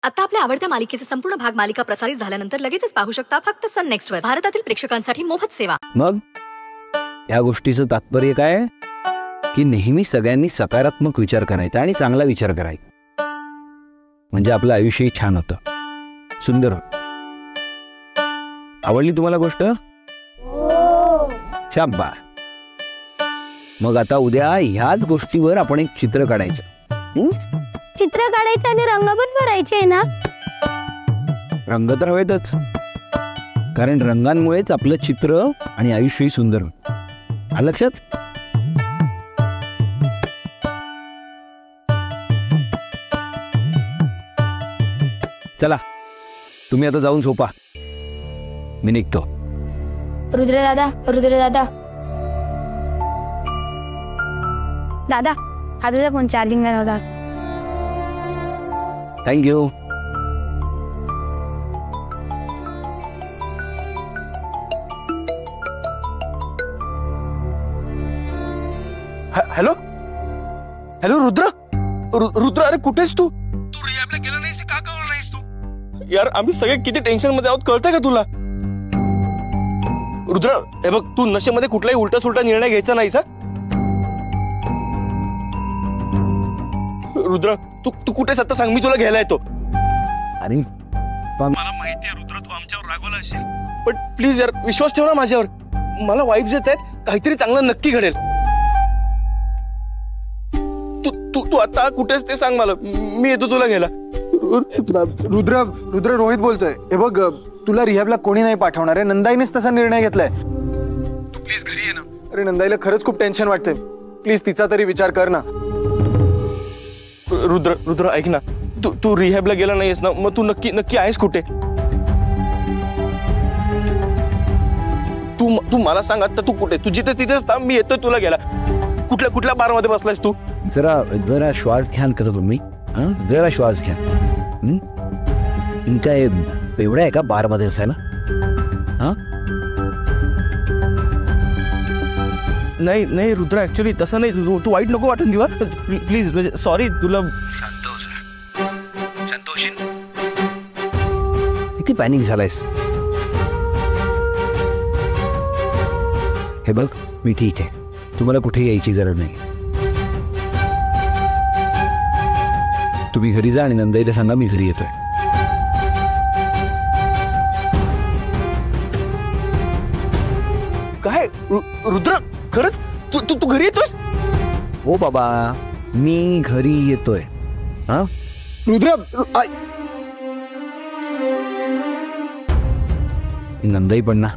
आता आपल्या आवडत्या मालिकेचे संपूर्ण भाग मालिका प्रसारित झाल्यानंतर लगेचच पाहू शकता फक्त सन नेक्स्ट वर. भारतातील प्रेक्षकांसाठी मोफत सेवा. मग या गोष्टीचं तात्पर्य काय की नेहमी सगळ्यांनी सकारात्मक विचार करायचा आणि चांगला विचार करायचा, म्हणजे आपलं आयुष्यही छान होतं, सुंदर होतं. आवडली तुम्हाला गोष्ट? शाबास. मग आता उद्या ह्याच गोष्टीवर आपण एक चित्र काढायचं. चित्र काढायचं आणि रंग पण भरायचे ना? रंग तर हवेतच, कारण रंगांमुळेच आपलं चित्र आणि आयुष्यही सुंदर होतं. आलं लक्षात? चला तुम्ही आता जाऊन झोपा, मी निघतो. रुद्र दादा, रुद्र दादा, दादा हा तुझा फोन चार्जिंग नव्हता. Thank you. Hello hello Rudra, Rudra अरे कुठेस तू? तू रिहॅबला गेला नाहीस, का कळवलं नाहीस तू? यार आम्ही सगळे किती टेन्शन मध्ये आहोत, कळतंय का तुला? रुद्र हे बघ, तू नशेमध्ये कुठलाही उलटा सुलटा निर्णय घ्यायचा नाहीस. रुद्र तू तू कुठेस आता सांग, मी तुला घ्यायला येतो. अरे मला माहिती आहे रुद्र, तू आमच्यावर रागवला असेल, पण प्लीज यार विश्वास ठेव ना माझ्यावर. मला वाईब्स येत आहेत, काहीतरी चांगलं नक्की घडेल. तू तू तू आता कुठेस ते सांग मला, मी येतो तुला घ्यायला. रुद्र, रुद्र रोहित बोलतोय. हे बघ, तुला रिहॅबला कोणी नाही पाठवणार आहे, नंदाईनेच तसा निर्णय घेतलाय. तू प्लीज घरी ये ना. अरे नंदाईला खरंच खूप टेन्शन वाटतंय, प्लीज तिचा तरी विचार कर ना. रुद्र रुद्र ऐक ना, तू तू रिहॅबला गेला नाहीस ना, मग तू नक्की नक्की आहेस कुठे? तू तू मला सांग आता, तू कुठे? तू जिथे तिथेच थांब, मी येतोय तुला घ्यायला. कुठल्या कुठल्या बार मध्ये बसलायस तू? जरा जरा श्वास घ्या का तुम्ही, जरा श्वास घ्या. काय एवढा आहे का बार मध्ये असायला? नाही नाही रुद्र, ऍक्च्युली तसं नाही. तू वाईट नको वाटून देऊ, प्लीज. म्हणजे सॉरी तुला. संतोषी किती पॅनिक झालायस? हे बघ मी ठीक आहे, तुम्हाला कुठे यायची गरज नाही. तुम्ही घरी जा आणि नंदाईला सांगा मी घरी येतोय. काय रुद्र, खरंच तू तू तू घरी येतोस? हो बाबा, मी घरी येतोय. रुद्र नंदाई पण ना